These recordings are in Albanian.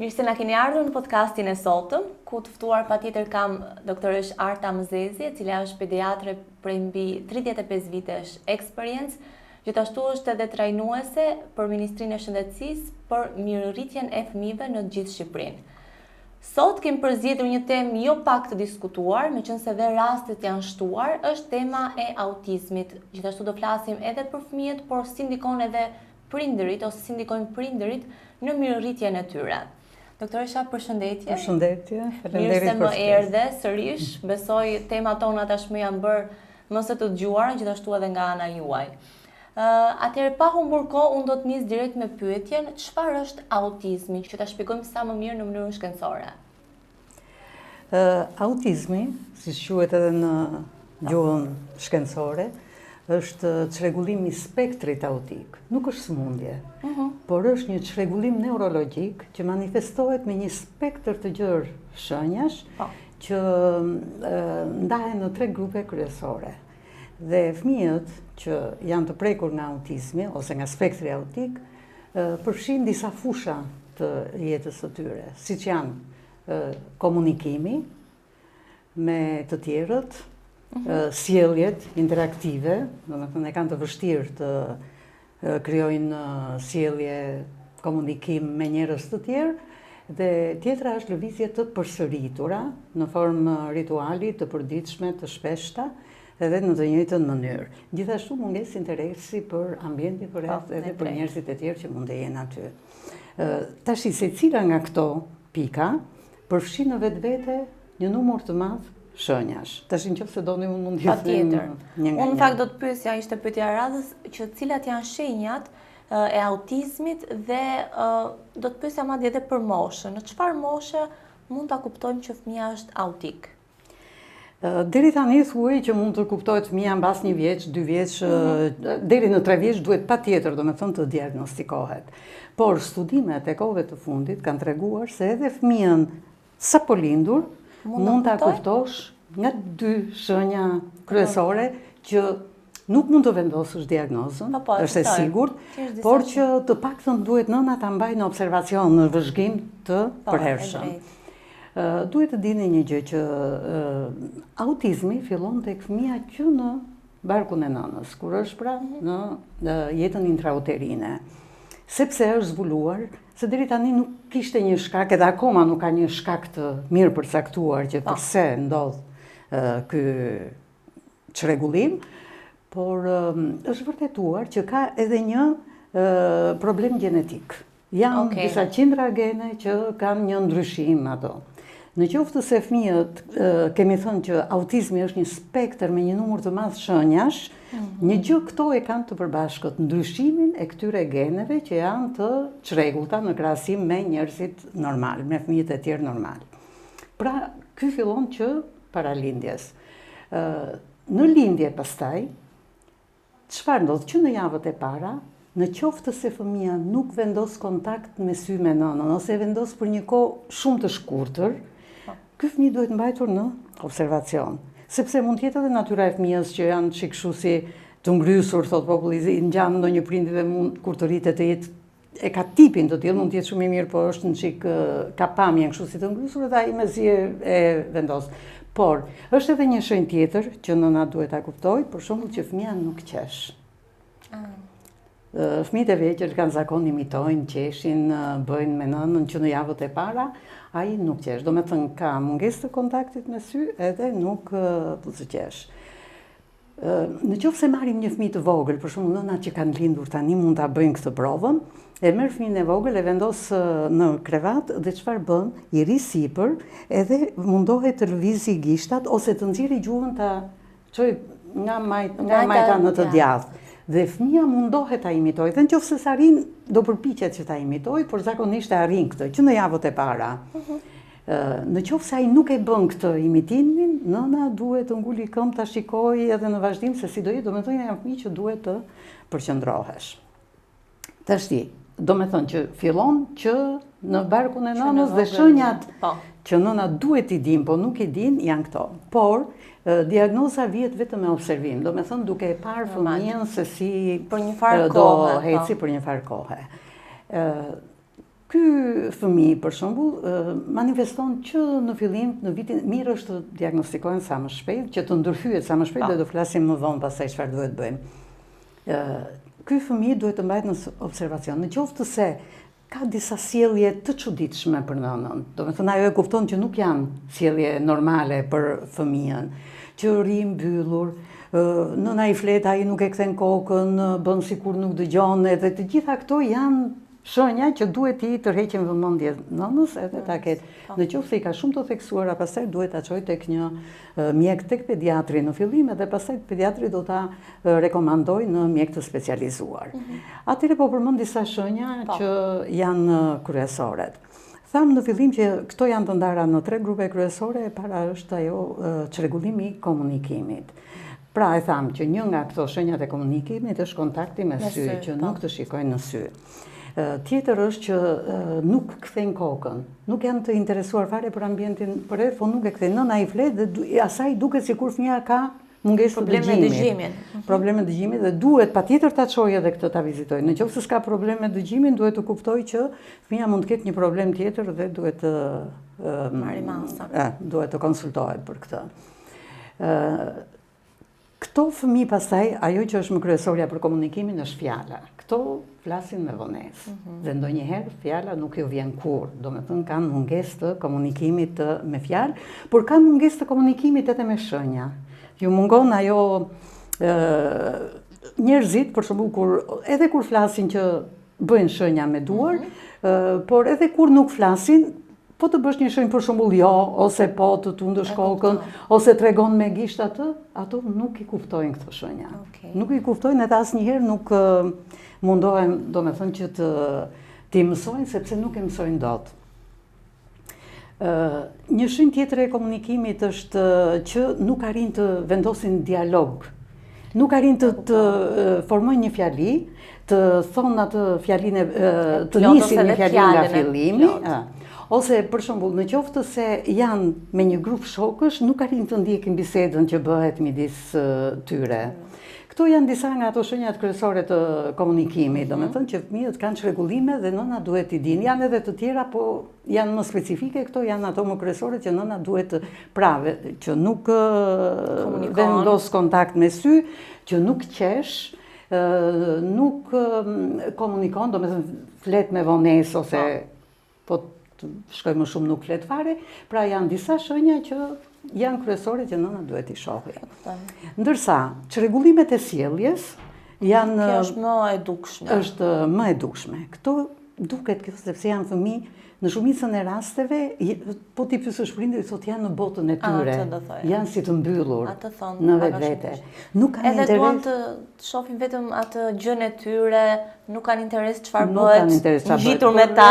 Mirë se na keni ardhur në podcastin e sotëm, ku të ftuar patjetër kam doktoresh Arta Mëzezi, e cila është pediatre prej mbi 35 vitesh eksperiencë, gjithashtu është edhe trajnuese për Ministrinë e Shëndetësisë për mirëritjen e fëmijëve në gjithë Shqipërinë. Sot kemi përzgjedhur një temë jo pak të diskutuar, meqense dhe rastet janë shtuar, është tema e autizmit. Gjithashtu do flasim edhe për fëmijët, por si ndikon edhe prindërit ose si ndikojnë prindërit në mirëritjen e tyre. Doktoresha, përshëndetje. Përshëndetje, mirë se më erdhe sërish. Besoj temat tona tashmë janë bërë më së të dëgjuara, gjithashtu edhe nga ana juaj. Atëherë pa humbur kohë, unë do të nis direkt me pyetjen, çfarë është autizmi, që ta shpjegojmë sa më mirë në mënyrën shkencore. Autizmi, si quhet edhe në gjuhën shkencore, është çrregullim i spektrit autik. Nuk është sëmundje, por është një çrregullim neurologjik që manifestohet me një spektër të gjerë shenjash që ndahen në 3 grupe kryesore. Dhe fëmijët që janë të prekur nga autizmi ose nga spektri autik përfshin disa fusha të jetës së tyre, siç janë komunikimi me të tjerët, sjelljet interaktive, domethënë e kanë të vështirë të krijojnë sjellje, komunikim me njerëz të tjerë, dhe tjetra është lëvizje të përsëritura në formë rituali të përditshme, të shpeshta, edhe në të njëjtën mënyrë. Gjithashtu mungesë interesi për ambientin përreth edhe për njerëzit e tjerë që mund të jenë aty. Tash secila nga këto pika përfshin në vetvete një numër të madh shenjash. Tash nëse doni unë mund të them një nga një. Unë në fakt do të pyesja, ishte pyetja e radhës, që cilat janë shenjat e autizmit dhe do të pyesja madje edhe për moshën. Në çfarë moshe mund ta kuptojmë që fëmia është autik? Deri tani thuaj që mund të kuptohet fëmia mbas 1 vjeç, 2 vjeç, deri në 3 vjeç duhet patjetër, domethënë të diagnostikohet. Por studimet e kohëve të fundit kanë treguar se edhe fëmijën sapo lindur mund ta kuptosh nga 2 shenja kryesore që nuk mund të vendosësh diagnozën, është e sigurt, por që të paktën duhet nëna ta mbajë në observacion, në vëzhgim të përhershëm. Duhet të dini një gjë që autizmi fillon tek fëmia që në barkun e nënës, kur është pra në jetën intrauterine. Sepse është zbuluar se deri tani nuk kishte një shkak, edhe akoma nuk ka një shkak të mirë përcaktuar që pse ndodh ky çrregullim, por është vërtetuar që ka edhe një problem gjenetik. Janë disa qindra gene që kanë një ndryshim ato. Në qoftë se fëmijët kemi thënë që autizmi është një spektër me një numër të madh shenjash, një gjë këto e kanë të përbashkët, ndryshimin e këtyre geneve që janë të çrregullta në krahasim me njerëzit normal, me fëmijët e tjerë normal. Pra, ky fillon që para lindjes. Në lindje pastaj, çfarë ndodh që në javët e para, në qoftë se fëmia nuk vendos kontakt me sy me nënën, ose vendos për një kohë shumë të shkurtër, ky fëmijë duhet mbajtur në observacion. Sepse mund të jetë edhe natyra e fëmijës që janë çik kështu si të ngrysur, thot populli, ngjan ndonjë prindi dhe mund kur të rritet të jetë e ka tipin të tillë, mund të jetë shumë i mirë, por është në çik ka pamjen kështu si të ngrysur dhe ai mezi e vendos. Por është edhe një shenjë tjetër që nëna duhet ta kuptojë, për shembull që fëmia nuk qesh. Fëmijët e vegjël kanë zakon imitojnë, qeshin, bëjnë me nënën që në javët e para, ai nuk qesh. Do me thënë ka mungesë të kontaktit me sy edhe nuk qesh. Në qoftë se marrim një fëmijë të vogël, për shembull nënat që kanë lindur tani mund ta bëjnë këtë provën, e merr fëmijën e vogël e vendos në krevat dhe çfarë bën? I rri sipër edhe mundohet të lëvizë gishtat ose të nxjerrë gjuhën ta çoj nga majta në të djathtë. Dhe fëmia mundohet ta imitojë. Dhe nëse sa arrin, do përpiqet që ta imitojë, por zakonisht e arrin këtë, që në javët e para. Në qoftë se ai nuk e bën këtë imitimin, nëna duhet të nguli këmbë ta shikojë edhe në vazhdim se si do jetë, domethënë janë fëmijë që duhet të përqendrohesh. Tashti, domethënë që fillon që në barkun e nënës dhe shenjat që nëna duhet i din, po nuk i din, janë këto. Por diagnoza vjet vetëm me observim, do me thënë duke e parë fëmijën se si për një farë do heci për një farë kohe. ky fëmijë, për shembull, manifeston që në fillim, në vitin, mirë është të diagnostikohen sa më shpejt, që të ndërhyet sa më shpejt, dhe do flasim më vonë pastaj çfarë duhet bëjmë. Ky fëmijë duhet të mbahet në observacion, në qoftë se ka disa sjellje të çuditshme për nënën. Domethënë ajo e kupton që nuk janë sjellje normale për fëmijën, që rri mbyllur, nëna i flet, ai nuk e kthen kokën, bën sikur nuk dëgjon, edhe të gjitha këto janë shenja që duhet i tërheqin vëmendje nënës edhe ta ketë. Në qoftë se i ka shumë të theksuara, pastaj duhet ta çojë tek një mjek, tek pediatri në fillim, edhe pastaj pediatri do ta rekomandojë në mjek të specializuar. Atëherë po përmend disa shenja që janë kryesoret. Thamë në fillim që këto janë të ndara në 3 grupe kryesore, e para është ajo çrregullimi i komunikimit. Pra e thamë që një nga këto shenjat e komunikimit është kontakti me sy, që nuk të shikojnë në sy. Tjetër është që nuk kthejnë kokën, nuk janë të interesuar fare për ambientin përreth, po nuk e kthejnë. Nëna i flet dhe asaj duket sikur fëmia ka mungesë të dëgjimit. Probleme dëgjimit dhe duhet patjetër ta çojë edhe këtë ta vizitojë. Nëse s'ka probleme dëgjimin, duhet të kuptojë që fëmia mund të ketë një problem tjetër dhe duhet të marrë masa. Duhet të konsultohet për këtë. Këto fëmijë pastaj, ajo që është më kryesorja për komunikimin është fjala. Këto flasin me vonesë. Dhe ndonjëherë fjala nuk ju vjen kurrë. Domethënë kanë mungesë të komunikimit me fjalë, por kanë mungesë të komunikimit edhe me shenja. Ju mungon ajo njerëzit, për shembull, edhe kur flasin që bëjnë shenja me duar, por edhe kur nuk flasin, po të bësh një shenjë për shembull jo, ose po të tundësh kokën, ose tregon me gisht ato nuk i kuptojnë këto shenja. Nuk i kuptojnë edhe asnjëherë nuk mundohen, domethënë që t'i mësojnë, sepse nuk e mësojnë dot. Një shenjë tjetër e komunikimit është që nuk arrin të vendosin dialog. Nuk arrin të formojnë një fjali, të thonë atë fjalinë, të nisin një fjali nga fillimi. Ose, për shembull, në qoftë se janë me një grup shokësh, nuk arrin të ndjekin bisedën që bëhet midis tyre. Këto janë disa nga ato shenjat kryesore të komunikimit, domethënë që fëmijët kanë çrregullime dhe nëna duhet i dinë. Janë edhe të tjera, po janë më specifike, këto janë ato më kryesore që nëna duhet që nuk vendos kontakt me sy, që nuk qesh, nuk komunikon, domethënë flet me vonesë ose po shkoj më shumë nuk flet fare, pra janë disa shenja që janë kryesore që nëna duhet i shohë. Ndërsa, çrregullimet e sjelljes janë... Kjo është më e dukshme. Është më e dukshme. Këto duket sepse janë fëmijë, në shumicën e rasteve, po ti pyesësh prindërit, thotë janë në botën e tyre. Janë si të mbyllur në vetvete. Edhe duan të shohin vetëm atë gjën e tyre, nuk kanë interes çfarë bëhet, ngjitur me ta.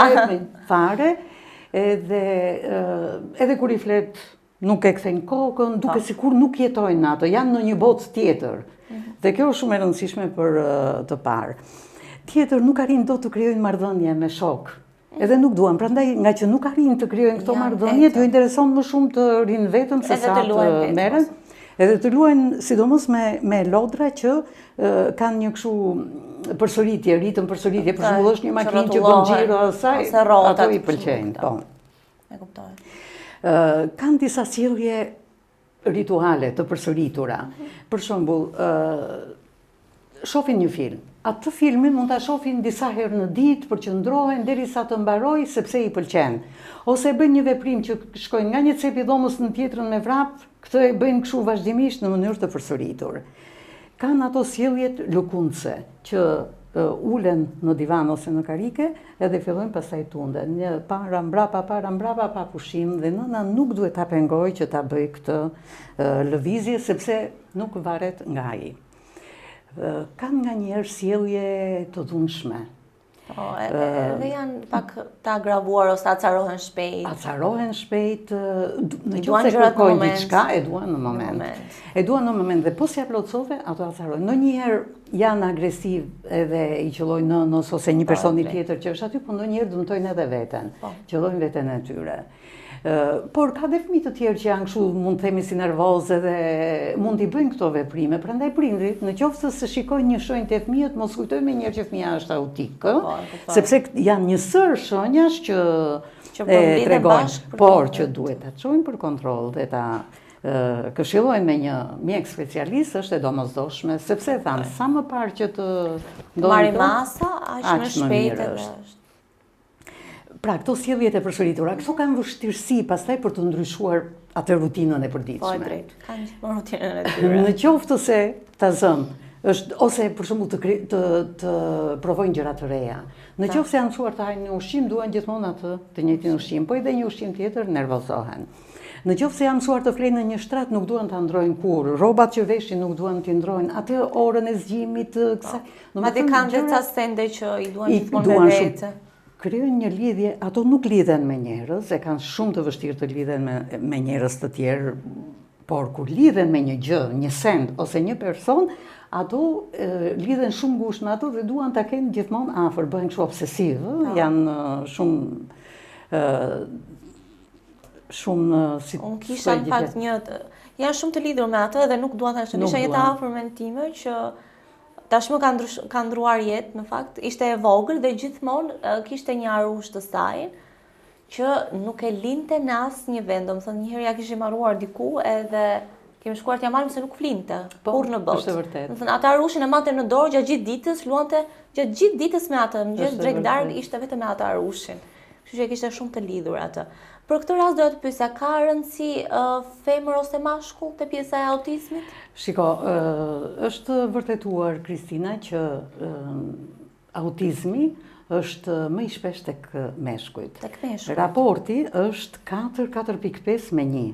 Fare. Edhe kur i flet nuk e kthejnë kokën, duke sikur nuk jetojnë ato, janë në një botë tjetër. Dhe kjo është shumë e rëndësishme për të parë. Tjetër, nuk arrin dot të krijojnë marrëdhënie me shok. Edhe nuk duan, prandaj nga që nuk arrin të krijojnë këto marrëdhënie, ju intereson më shumë të rinë vetëm se sa të merren. Edhe të luajnë sidomos me lodra që kanë një kështu përsëritje, ritëm përsëritje, për shembull është një makinë që bën xhiro asaj, ato i pëlqejnë. Po. E kuptoj. Kanë disa sjellje rituale të përsëritura. Për shembull, shohin një film. Atë filmin mund ta shohin disa herë në ditë, përqendrohen derisa të mbarojë sepse i pëlqen. Ose bëjnë një veprim që shkojnë nga një cep i dhomës në tjetrën me vrap, këtë e bëjnë kështu vazhdimisht në mënyrë të përsëritur. Kanë ato sjelljet lëkundse që ulen në divan ose në karike edhe fillojnë pastaj tunden. Një para mbrapa pa pushim dhe nëna nuk duhet ta pengojë që ta bëjë këtë lëvizje sepse nuk varet nga ai. Kanë nga njerë sjellje të dhunshme. Edhe janë pak të agravuar ose acarohen shpejt. Acarohen shpejt, në qoftë se kërkojnë diçka, e duan në moment. E duan në moment dhe po si aplotësove, ato acarojnë. Ndonjëherë janë agresiv edhe i qellojnë nënës ose një personi tjetër që është aty, po ndonjëherë dëmtojnë edhe veten. Qellojnë veten e tyre. Por ka dhe fëmijë të tjerë që janë kështu, mund të themi si nervoze dhe mund t'i bëjnë këto veprime. Prandaj prindrit, në qoftë se shikojnë një shenjë te fëmijët, mos kujtojmë me njëherë që fëmia është autik, sepse janë një sër shenjash që e tregojnë, por që duhet ta çojnë për kontroll dhe ta këshillojnë me një mjek specialist është e domosdoshme, sepse thanë sa më parë që të marrë masa, aq më shpejt është. Pra, këto sjelljet e përsëritura, këto kanë vështirësi pastaj për të ndryshuar atë rutinën e përditshme. Po, drejt, kanë gjithmonë rutinën e tyre. Në qoftë se ta zëm, ose për shembull të provojnë gjëra të reja. Në qoftë se janë mësuar të hajnë një ushqim, duan gjithmonë atë të njëjtin ushqim, po edhe një ushqim tjetër nervozohen. Në qoftë se janë mësuar të flenë në një shtrat, nuk duan ta ndrojnë kurrë. Rrobat që veshin nuk duan t'i ndrojnë. Atë orën e zgjimit të kësaj. Madje kanë vetë sende që i duan gjithmonë me vete. Krijojnë një lidhje, ato nuk lidhen me njerëz, e kanë shumë të vështirë të lidhen me njerëz të tjerë, por kur lidhen me një gjë, një send ose një person, ato lidhen shumë ngushtë me ato dhe duan ta kenë gjithmonë afër, bëhen kështu obsesiv, janë shumë si unë kisha në fakt janë shumë të lidhur me ato dhe nuk duan ta kisha jetë afër me time që tashmë ka ndruar jetë, në fakt, ishte e vogël dhe gjithmonë kishte një arush të saj që nuk e linte në asnjë vend. Domethënë një herë ja kishim marruar diku edhe kemi shkuar t'ja marrim se nuk flinte kurrë në botë. Është vërtet. Domethënë atë arushin e mante në dorë gjatë gjithë ditës, luante gjatë gjithë ditës me atë, mëngjes drejt darkë ishte vetëm me atë arushin. Kështu që kishte shumë të lidhur atë. Për këtë rast doja të pyesja, ka rëndësi femër ose mashkull te pjesa e autizmit? Shiko, është vërtetuar, Kristina, që autizmi është më i shpesh tek meshkujt. Tek meshkujt. Raporti është 4,5 me 1.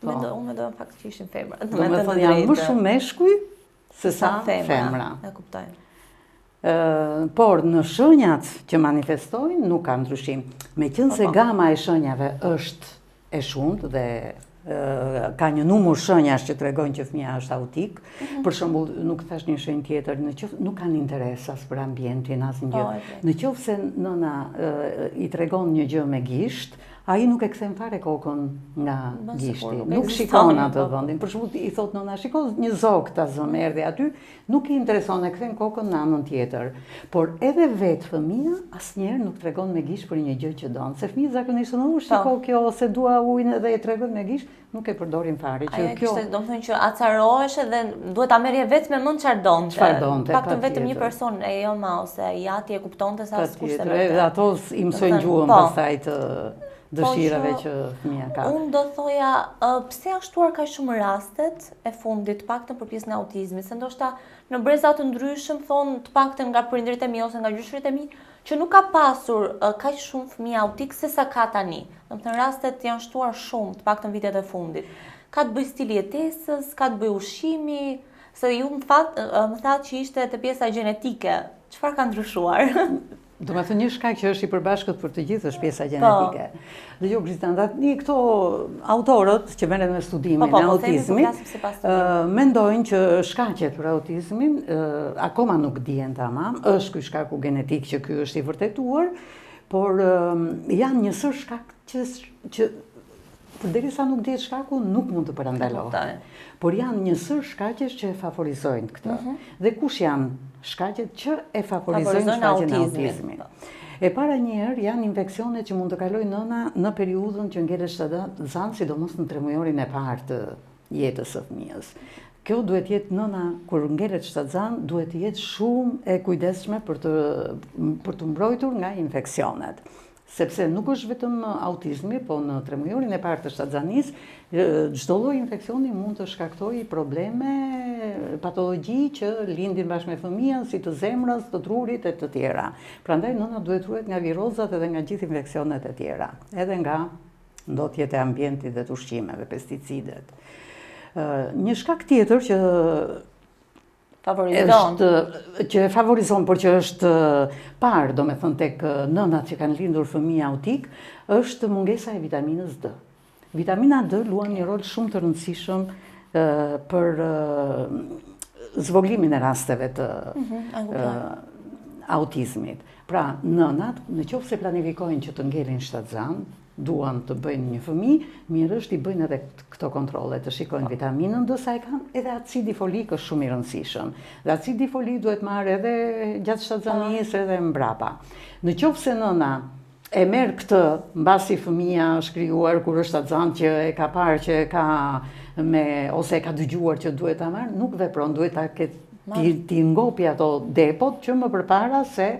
Unë mendoj fakt që ishin femra. Domethënë janë më shumë meshkuj se sa femra. E kuptoj. Por në shenjat që manifestojnë nuk ka ndryshim. Meqense gama e shenjave është e shumtë dhe ka një numër shenjash që tregojnë që fëmia është autik, për shembull, nuk thash një shenjë tjetër, në qoftë nuk kanë interes as për ambientin as një gjë. Në qoftë se nëna i tregon një gjë me gisht, ai nuk e kthen fare kokën nga gishti, nuk shikon atë vendin. Për shembull, i thot nëna, shikoj një zog ta zëm erdhi aty, nuk i intereson, e kthen kokën në anën tjetër. Por edhe vetë fëmia asnjëherë nuk tregon me gisht për një gjë që don. Se fëmijët zakonisht nuk shiko kjo ose dua ujin dhe e tregon me gisht, nuk e përdorin fare. Që kjo domethënë që acarohesh dhe duhet ta merrje vetë me mend çfarë donte. Çfarë donte. Paktën vetëm një person e jo ma ose i ati e kuptonte sa s'kushte vetë. Dhe ato i mësojnë gjuhën pastaj të dëshirave që fëmia ka. Unë do thoja, pse janë shtuar kaq shumë rastet e fundit, paktën për pjesën e autizmit, se ndoshta në breza të ndryshëm thonë të paktën nga prindërit e mi ose nga gjyshrit e mi, që nuk ka pasur kaq shumë fëmijë autik se sa ka tani. Domethënë rastet janë shtuar shumë, të paktën vitet e fundit. Ka të bëjë stili jetesës, ka të bëjë ushqimi, se ju më thatë që ishte te pjesa gjenetike. Çfarë ka ndryshuar? Do me thënë një shkak që është i përbashkët për të gjithë është pjesa gjenetike. Dhe jo, Kristanda, këto autorët që merren me studimin e autizmit, mendojnë që shkaqet për autizmin akoma nuk dihen tamam, është ky shkaku genetik që ky është i vërtetuar, por janë një sër shkak që përderisa nuk dihet shkaku, nuk mund të parandalohet. Por janë një sër shkaqesh që e favorizojnë këtë. Dhe kush janë shkaqet që e favorizojnë shkaqen e autizmit? E para njëherë janë infeksionet që mund të kalojë nëna në periudhën që ngelet shtatzan, sidomos në 3 mujorin e parë të jetës së fëmijës. Kjo duhet jetë nëna, kur ngelet shtatzan, duhet të jetë shumë e kujdesshme për të mbrojtur nga infeksionet. Sepse nuk është vetëm autizmi, po në 3 mujorin e parë të shtatzanisë, çdo lloj infeksioni mund të shkaktojë probleme, patologji që lindin bashkë me fëmijën, si të zemrës, të trurit e të tjera. Prandaj nëna duhet ruhet nga virozat edhe nga gjithë infeksionet e tjera, edhe nga ndotjet e ambientit dhe të ushqimeve, pesticidet. Një shkak tjetër që e favorizon, por që është parë, do me thënë tek nënat që kanë lindur fëmijë autik, është mungesa e vitaminës D. Vitamina D luan një rol shumë të rëndësishëm për zvoglimin e rasteve të autizmit. Pra, nënat, në qoftë se planifikojnë që të ngelin shtatzan, duan të bëjnë një fëmijë, mirë është i bëjnë edhe këto kontrolle, të shikojnë vitaminën do sa e kanë, edhe acidi folik është shumë i rëndësishëm. Dhe acidi folik duhet marrë edhe gjatë shtatzanisë edhe mbrapa. Në qoftë se nëna e merr këtë mbasi fëmia është krijuar kur është shtatzan që e ka parë që e ka ose e ka dëgjuar që duhet ta marrë, nuk vepron, duhet ta ketë ti ngopi ato depot që më përpara se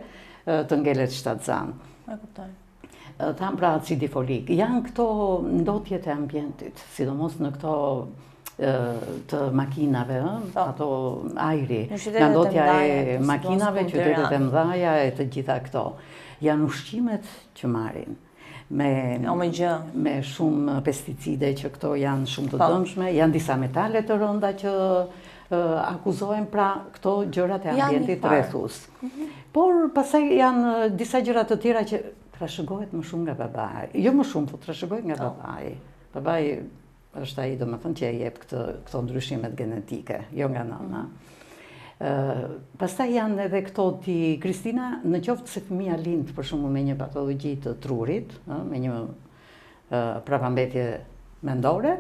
të ngelet shtatzan. E kuptoj. Tham pra acidi folik, janë këto ndotjet e ambientit, sidomos në këto të makinave, ato ajri, nga ndotja e makinave, qytetet e mdhaja e të gjitha këto. Janë ushqimet që marrin, me shumë pesticide që këto janë shumë të dëmshme, janë disa metale të rënda që akuzohen pra këto gjërat e ambientit rrethus. Por pastaj janë disa gjëra të tjera që trashëgohet më shumë nga babai. Jo më shumë, po trashëgohet nga babai. Babai është ai, domethënë, që e jep këto ndryshimet genetike, jo nga nëna. Pastaj janë edhe këto Kristina, në qoftë se fëmia lind për shembull me një patologji të trurit, me një prapambetje mendore,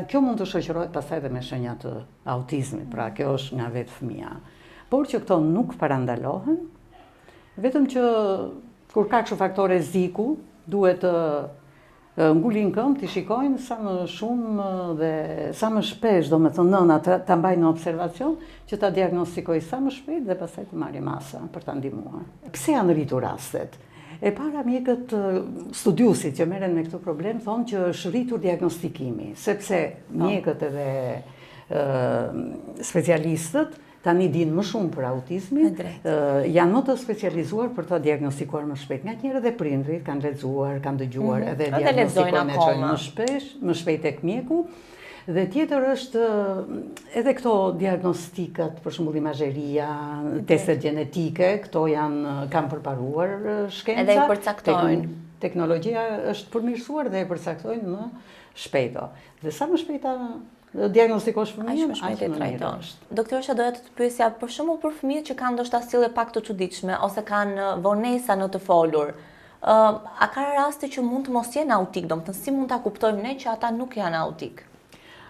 kjo mund të shoqërohet pastaj edhe me shenja të autizmit, pra kjo është nga vetë fëmia. Por që këto nuk parandalohen, vetëm që kur ka kështu faktor rreziku, duhet të ngulin këmbë, të shikojnë sa më shumë dhe sa më shpesh, domethënë nëna ta mbajnë në observacion, që ta diagnostikojë sa më shpejt dhe pastaj të marrë masa për ta ndihmuar. Pse janë rritur rastet? E para mjekët studiusit që merren me këtë problem thonë që është rritur diagnostikimi, sepse mjekët edhe specialistët tani dinë më shumë për autizmin, janë më të specializuar për të diagnostikuar më shpejt. Nga njëherë edhe prindrit kanë lexuar, kanë dëgjuar, edhe diagnostikojnë e çojnë më shpejt tek mjeku. Dhe tjetër është edhe këto diagnostikat, për shembull imazheria, testet gjenetike, këto kanë përparuar shkenca. Edhe i përcaktojnë. Teknologjia është përmirësuar dhe e përcaktojnë më shpejto. Dhe sa më shpejta diagnostikosh fëmijën, aq më mirë është. Doktoresha, doja të pyesja për shembull për fëmijët që kanë ndoshta sjellje pak të çuditshme ose kanë vonesa në të folur. A ka raste që mund të mos jenë autik, domethënë si mund ta kuptojmë ne që ata nuk janë autik?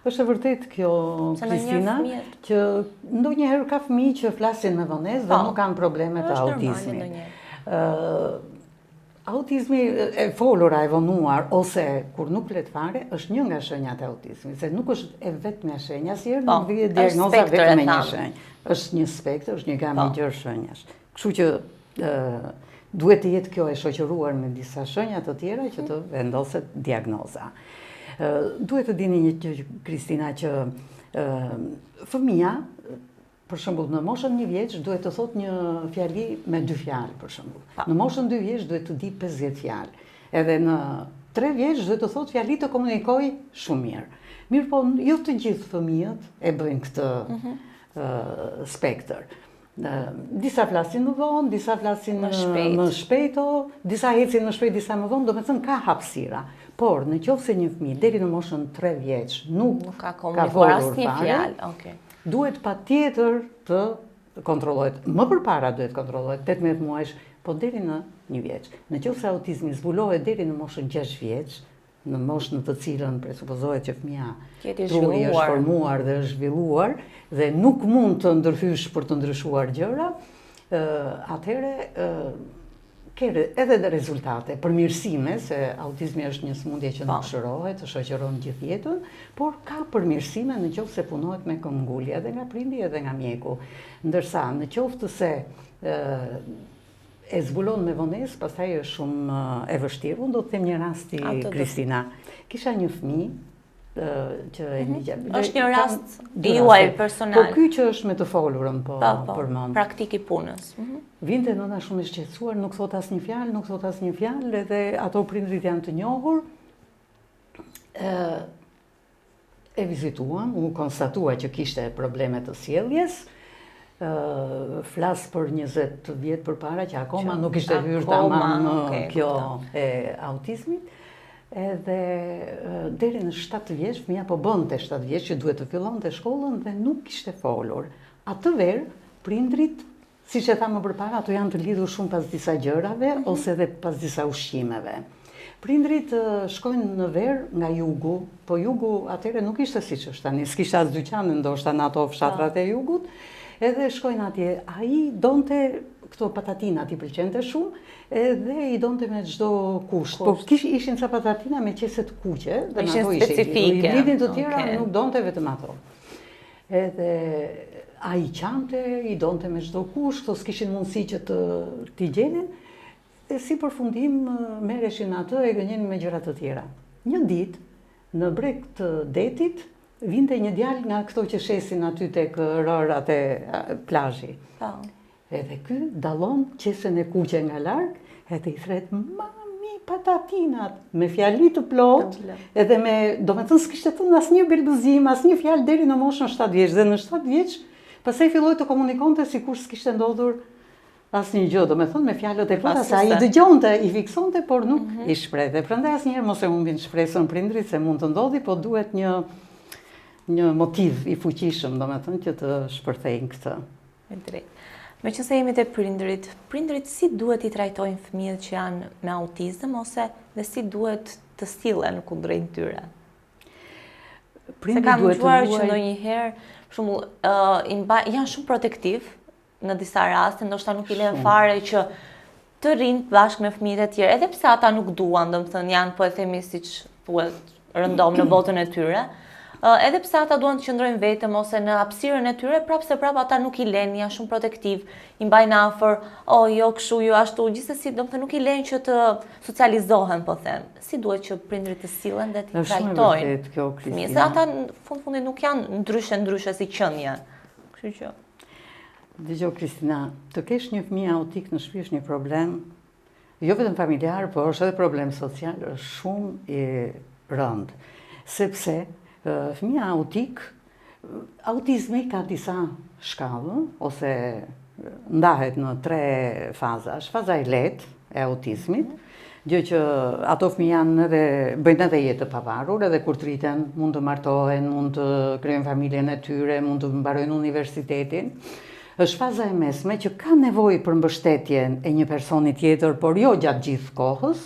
Është e vërtet kjo, Kristina, që ndonjëherë ka fëmijë që flasin me vonesë dhe nuk kanë probleme të autizmit. Autizmi e folura, e vonuar, ose kur nuk flet fare, është një nga shenjat e autizmit, se nuk është e vetmja shenja, asnjëherë nuk vjen diagnoza vetëm me një shenjë. Është një spektër, është një gamë gjërë shenjash. Kështu që duhet të jetë kjo e shoqëruar me disa shenja të tjera që të vendoset diagnoza. Duhet të dini një gjë, Kristina, që fëmia, për shembull, në moshën 1 vjeç duhet të thotë një fjali me 2 fjalë, për shembull. Në moshën 2 vjeç duhet të di 50 fjalë. Edhe në 3 vjeç duhet të thotë fjali të komunikojë shumë mirë. Mirë po, jo të gjithë fëmijët e bëjnë këtë spektër. Disa flasin më vonë, disa flasin më shpejto, disa ecin më shpejt, disa më vonë, domethënë ka hapësira. Por në qoftë se një fëmijë deri në moshën 3 vjeç nuk ka folur fare, duhet patjetër të kontrollohet. Më përpara duhet kontrollohet 18 muajsh, po deri në 1 vjeç. Në qoftë se autizmi zbulohet deri në moshën 6 vjeç, në moshën në të cilën presupozohet që fëmia truri është formuar dhe është zhvilluar dhe nuk mund të ndërhysh për të ndryshuar gjëra, atëherë ke edhe dhe rezultate, përmirësime, se autizmi është një sëmundje që nuk shërohet, të shoqëron gjithë jetën, por ka përmirësime në qoftë se punohet me këmbgulje edhe nga prindi edhe nga mjeku. Ndërsa në qoftë se e zbulon me vonesë, pastaj është shumë e vështirë. Unë do të them një rasti, Kristina. Kisha një fëmijë që e një është një rast juaj personal. Po ky që është me të folurën, po përmend. Praktik i punës. Vinte nëna shumë e shqetësuar, nuk thot asnjë fjalë, nuk thot asnjë fjalë, edhe ato prindrit janë të njohur. E vizituam, u konstatua që kishte probleme të sjelljes. Flas për 20 vjet përpara që akoma nuk ishte hyrë tamam kjo e autizmit. Edhe deri në 7 vjeç, fëmia po bënte 7 vjeç që duhet të fillonte shkollën dhe nuk kishte folur. Atëherë prindrit, siç e thamë më përpara, ato janë të lidhur shumë pas disa gjërave ose edhe pas disa ushqimeve. Prindrit shkojnë në verë nga jugu, po jugu atëre nuk ishte si që është tani, s'kishte as dyqanë ndoshta në ato fshatrat e jugut, edhe shkojnë atje. Ai donte këto patatina t'i pëlqente shumë, edhe i donte me çdo kusht. Po ishin ca patatina me qese të kuqe, dhe në ato specifike. I lidin të tjera nuk donte vetëm ato. Edhe ai qante, i donte me çdo kusht, këto s'kishin mundësi që t'i gjenin. E si përfundim merreshin atë e gënjenin me gjëra të tjera. Një ditë, në breg të detit, vinte një djalë nga këto që shesin aty tek rërat e plazhi. Edhe ky dallon qesen e kuqe nga larg, edhe i thret mami patatinat me fjali të plot, edhe me, domethënë s'kishte thënë asnjë belbëzim, asnjë fjalë deri në moshën 7 vjeç, dhe në 7 vjeç pastaj filloi të komunikonte sikur s'kishte ndodhur asnjë gjë, domethënë me fjalët e plota, sa i dëgjonte, i fiksonte, por nuk i shprehte. Prandaj asnjëherë mos e humbin shpresën prindrit se mund të ndodhi, po duhet një motiv i fuqishëm, domethënë që të shpërthejnë këtë. E drejtë. Meqense jemi te prindrit si duhet i trajtojnë fëmijët që janë me autizëm ose dhe si duhet të sillen kundrejt tyre? Se kam dëgjuar që ndonjëherë, për shembull, janë shumë protektiv në disa raste, ndoshta nuk i lën fare që të rinë bashkë me fëmijët e tjerë, edhe pse ata nuk duan, domethënë janë, po e themi siç thuhet, rëndom në botën e tyre. Edhe pse ata duan të qëndrojnë vetëm ose në hapësirën e tyre, prapë ata nuk i lën, janë shumë protektiv, i mbajnë afër, jo kështu, jo ashtu, gjithsesi domethënë nuk i lën që të socializohen, po them. Si duhet që prindrit të sillen dhe të trajtojnë fëmijët? Se ata në fundit nuk janë ndryshe si qenie. Kështu që Dëgjoj Kristina, të kesh një fëmijë autik në shtëpi është një problem, jo vetëm familjar, por është edhe problem social, është shumë i rëndë. Sepse fëmija autik, autizmi ka disa shkallë, ose ndahet në 3 fazash. Faza e lehtë e autizmit, gjë që ato fëmijë janë edhe bëjnë edhe jetë të pavarur, edhe kur të rriten mund të martohen, mund të krijojnë familjen e tyre, mund të mbarojnë universitetin. Është faza e mesme që ka nevojë për mbështetjen e një personi tjetër, por jo gjatë gjithë kohës,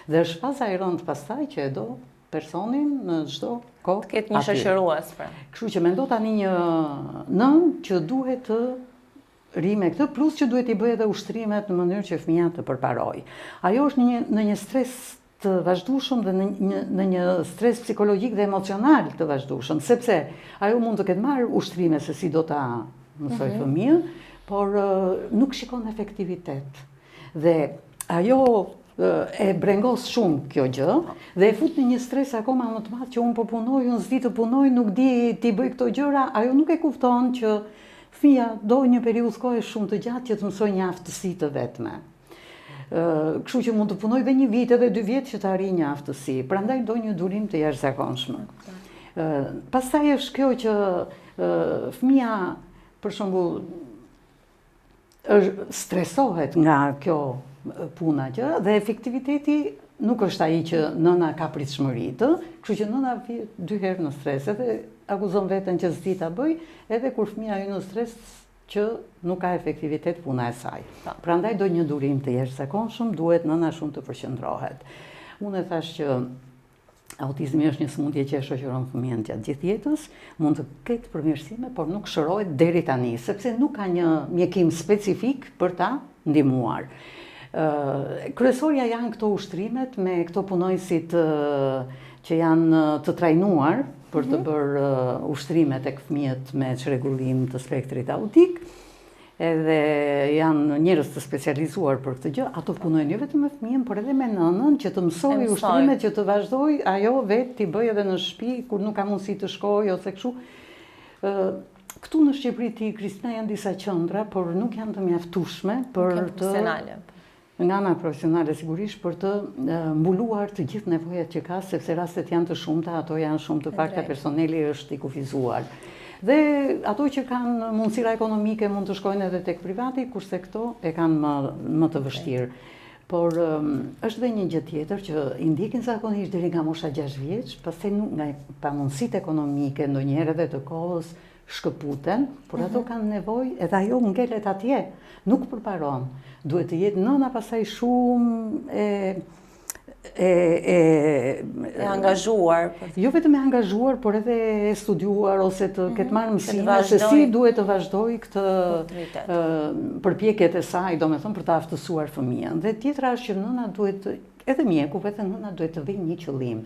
dhe është faza e rëndë pastaj që e do personin në çdo kohë. Të ketë një shoqërues, pra. Kështu që mendo tani një nën që duhet të ri me këtë, plus që duhet i bëj edhe ushtrimet në mënyrë që fëmia të përparojë. Ajo është në një stres të vazhdueshëm dhe në një stres psikologjik dhe emocional të vazhdueshëm, sepse ajo mund të ketë marrë ushtrime se si do ta mësoj fëmijën, por nuk shikon efektivitet. Dhe ajo e brengos shumë kjo gjë dhe e fut në një stres akoma më të madh që unë po punoj, unë s'di të punoj, nuk di t'i bëj këto gjëra, ajo nuk e kupton që fëmia do një periudhë kohe shumë të gjatë që të mësoj një aftësi të vetme. Kështu që mund të punoj dhe 1 vit edhe 2 vjet që të arrijë një aftësi, prandaj do një durim të jashtëzakonshëm. Pastaj është kjo që fëmia për shembull stresohet nga kjo puna që dhe efektiviteti nuk është ai që nëna ka pritshmëritë, kështu që nëna vjen 2 herë në stres edhe akuzon veten që s'di ta bëj, edhe kur fëmia hyn në stres që nuk ka efektivitet puna e saj. Prandaj do një durim të jashtëzakonshëm, duhet nëna shumë të përqendrohet. Unë e thash që autizmi është një sëmundje që e shoqëron fëmijën gjatë gjithë jetës, mund të ketë përmirësime, por nuk shërohet deri tani, sepse nuk ka një mjekim specifik për ta ndihmuar. Kryesorja janë këto ushtrimet me këto punojësit që janë të trajnuar për të bërë ushtrimet tek fëmijët me çrregullim të spektrit autik, edhe janë njerëz të specializuar për këtë gjë, ato punojnë jo vetëm me fëmijën, por edhe me nënën që të mësojë ushtrimet, që të vazhdojë ajo vetë t'i bëjë edhe në shtëpi kur nuk ka mundësi të shkojë ose kështu. Këtu në Shqipëri, Kristina, janë disa qendra, por nuk janë të mjaftueshme për të nga ana profesionale sigurisht për të mbuluar të gjithë nevojat që ka, sepse rastet janë të shumta, ato janë shumë të pakta, personeli është i kufizuar. Dhe ato që kanë mundësira ekonomike mund të shkojnë edhe tek privati, kurse këto e kanë më të vështirë. Por është dhe një gjë tjetër që i ndjekin zakonisht deri nga mosha 6 vjeç, pastaj nga pamundësitë ekonomike, ndonjëherë edhe të kohës, shkëputen, por ato kanë nevojë edhe ajo ngelet atje, nuk përparon. Duhet të jetë nëna pastaj shumë e angazhuar. Jo vetëm e angazhuar, por edhe e studiuar ose të ketë marrë mësime se si duhet të vazhdoj këtë përpjekjet e saj, domethënë për të aftësuar fëmijën. Dhe tjetra është që nëna duhet edhe mjeku, vetë nëna duhet të vijë një qëllim.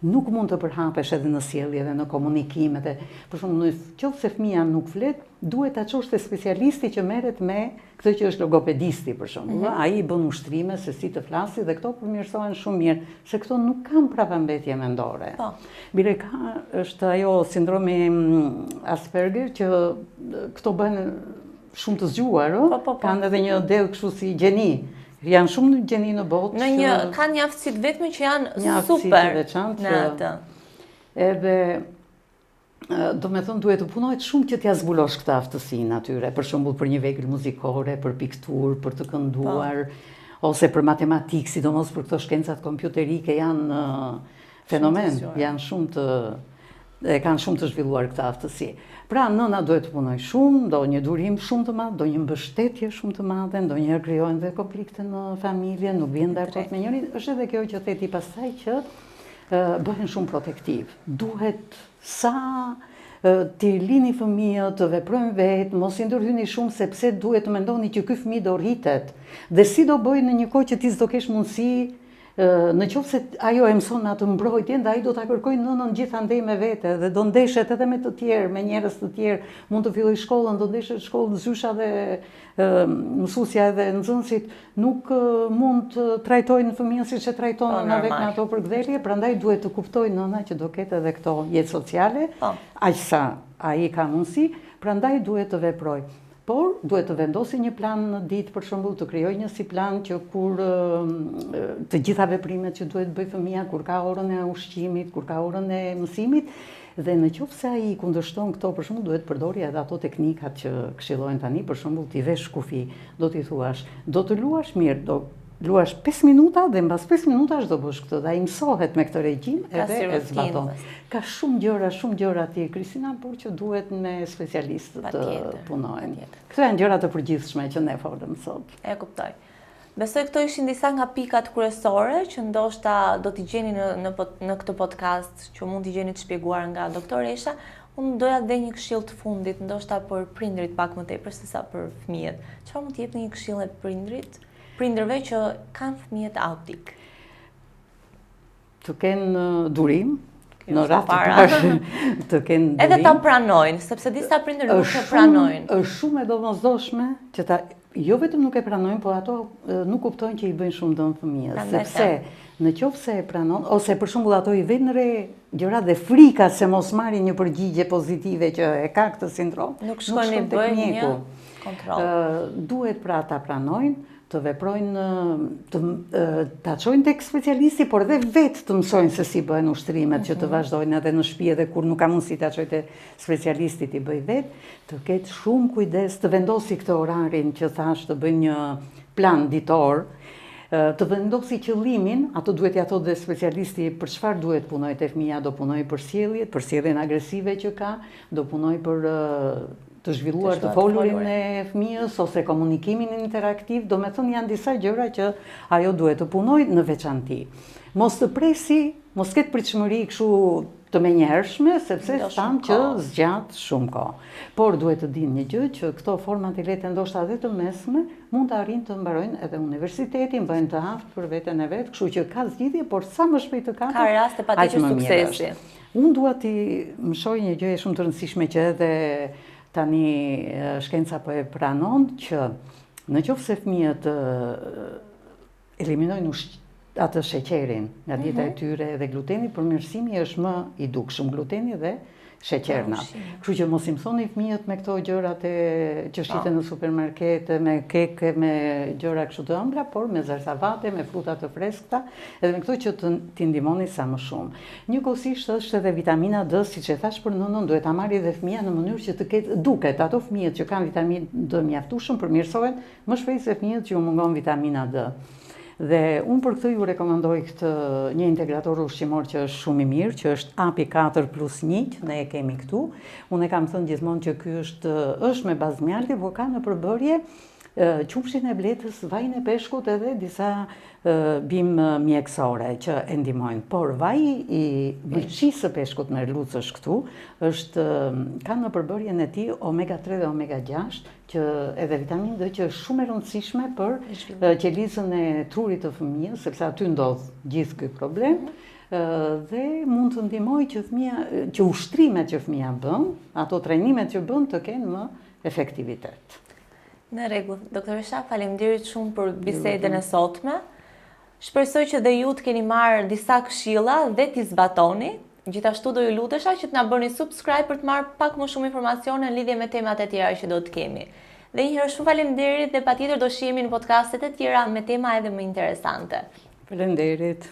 Nuk mund të përhapesh edhe në sjellje dhe në komunikim edhe për shembull nëse fëmia nuk flet, duhet ta çosh te specialisti që merret me këtë që është logopedisti për shembull. Ai bën ushtrime se si të flasi dhe këto përmirësohen shumë mirë, se këto nuk kanë pravambetje mendore. Bile është ajo sindromi Asperger që këto bën shumë të zgjuar, kanë edhe një del kështu si gjeni. Janë shumë gjeni në botë. Kanë një aftësi vetëm që janë super në atë. Edhe do me thënë duhet të punohet shumë që t'ja zbulosh këtë aftësinë atyre, për shembull për një vegël muzikore, për pikturë, për të kënduar, ose për matematikë, sidomos për këto shkencat kompjuterike janë fenomen, janë kanë shumë të zhvilluar këtë aftësi. Pra nëna duhet të punoj shumë, do një durim shumë të madh, do një mbështetje shumë të madhe, ndonjëherë krijohen dhe konflikte në familje, nuk vjen dakord me njërin. Është edhe kjo që theti pastaj që bëhen shumë protektiv. Duhet sa t'i lini fëmijët, të veprojnë vetë, mos i ndërhyni shumë sepse duhet të mendoni që ky fëmijë do rritet. Dhe si do bëjë në një kohë që ti s'do kesh mundësi në qoftë se ajo e mëson me atë mbrojtjen, dhe ai do ta kërkojë nënën gjithandej me vete dhe do ndeshet edhe me të tjerë, me njerëz të tjerë, mund të fillojë shkollën, do ndeshet shkollë zysha dhe mësuesja edhe nxënësit nuk mund të trajtojnë fëmijën siç e trajtojnë në vetë ato përkthjelje, prandaj duhet të kuptojë nëna që do ketë edhe këto jetë sociale, aq sa ai ka mundësi, prandaj duhet të veprojë. Por duhet të vendosi një plan në ditë, për shembull, të krijojë një si plan që kur të gjitha veprimet që duhet bëj fëmia, kur ka orën e ushqimit, kur ka orën e mësimit, dhe në qoftë se ai kundërshton këto, për shembull, duhet përdori edhe ato teknikat që këshillojnë tani, për shembull, ti vesh kufi, do t'i thuash, do të luash mirë, do luash 5 minuta dhe mbas 5 minutash do bësh këtë, dhe ai mësohet me këtë regjim edhe e zbaton. Ka shumë gjëra ti, Kristina, por që duhet me specialistë të punojnë. Këto janë gjëra të përgjithshme që ne folëm sot. E kuptoj. Besoj këto ishin disa nga pikat kryesore që ndoshta do t'i gjeni në këtë podcast, që mund t'i gjeni të shpjeguar nga doktor Esha. Unë doja dhe një këshill të fundit, ndoshta për prindrit pak më tepër se sa për fëmijët. Çfarë mund të jepni një këshill prindërve që kanë fëmijët autik? Të kenë durim, në ratë të parë, të kenë durim. Edhe ta pranojnë, sepse disa prindër nuk e pranojnë. Është shumë e domosdoshme që ta, jo vetëm nuk e pranojnë, por ato nuk kuptojnë që i bëjnë shumë dëm fëmijës, sepse në qoftë se e pranon, ose për shembull ato i vënë re gjëra dhe frika se mos marrin një përgjigje pozitive që e ka këtë sindrom, nuk shkojnë të bëjnë një kontroll. Duhet pra ta pranojnë, të veprojnë, ta çojnë tek specialisti, por edhe vetë të mësojnë se si bëhen ushtrimet, që të vazhdojnë edhe në shtëpi edhe kur nuk ka mundësi ta çojë te specialisti ti bëj vetë, të ketë shumë kujdes, të vendosi këtë orarin që thash, të bëjnë një plan ditor, të vendosi qëllimin, ato duhet ja thotë dhe specialisti për çfarë duhet punojë te fëmia, do punojë për sjelljet, për sjelljen agresive që ka, do punojë për të zhvilluar të folurin e fëmijës ose komunikimin interaktiv, do me thënë janë disa gjëra që ajo duhet të punojë në veçanti. Mos të presi, mos ketë pritshmëri kështu të menjëhershme, sepse thamë që zgjat shumë kohë. Por duhet të dinë një gjë që këto format i lehtë ndoshta edhe të mesme mund të arrijnë të mbarojnë edhe universitetin, bëjnë të aftë për veten e vet, kështu që ka zgjidhje, por sa më shpejt të kapet, ka raste patjetër suksesi. Unë dua t'i mësoj një gjë shumë të rëndësishme që edhe tani shkenca po e pranon, që në qoftë se fëmijët eliminojnë atë sheqerin nga dieta e tyre dhe gluteni, përmirësimi është më i dukshëm, gluteni dhe sheqernat. Kështu që mos i mësoni fëmijët me këto gjërat që shiten në supermarkete, me keke, me gjëra kështu të ëmbla, por me zarzavate, me fruta të freskëta, edhe me këto që t'i ndihmoni sa më shumë. Njëkohësisht është edhe vitamina D, siç e thash për nënën, duhet ta marrë edhe fëmia në mënyrë që të ketë duket ato fëmijët që kanë vitaminë D mjaftueshëm përmirësohen më shpejt se fëmijët që u mungon vitamina D. Dhe unë për këtë ju rekomandoj këtë një integrator ushqimor që është shumë i mirë, që është API 4+1, ne e kemi këtu. Unë e kam thënë gjithmonë që ky është me bazë mjalti, por ka në përbërje Qumshin e bletës, vajin e peshkut edhe disa bim mjekësore që e ndihmojnë. Por vaji i bëlqisë së peshkut me lucësh këtu ka në përbërjen e tij omega 3 dhe omega 6, që edhe vitamin D që është shumë e rëndësishme për qelizën e trurit të fëmijës, sepse aty ndodh gjithë ky problem. Dhe mund të ndihmojë që ushtrimet që fëmia bën, ato trajnimet që bën të kenë më efektivitet. Në rregull, doktoresha, faleminderit shumë për bisedën e sotme. Shpresoj që dhe ju të keni marrë disa këshilla dhe t'i zbatoni. Gjithashtu do ju lutesha që të na bëni subscribe për të marrë pak më shumë informacione në lidhje me temat e tjera që do të kemi. Dhe një herë shumë faleminderit dhe patjetër do shihemi në podcastet e tjera me tema edhe më interesante. Faleminderit.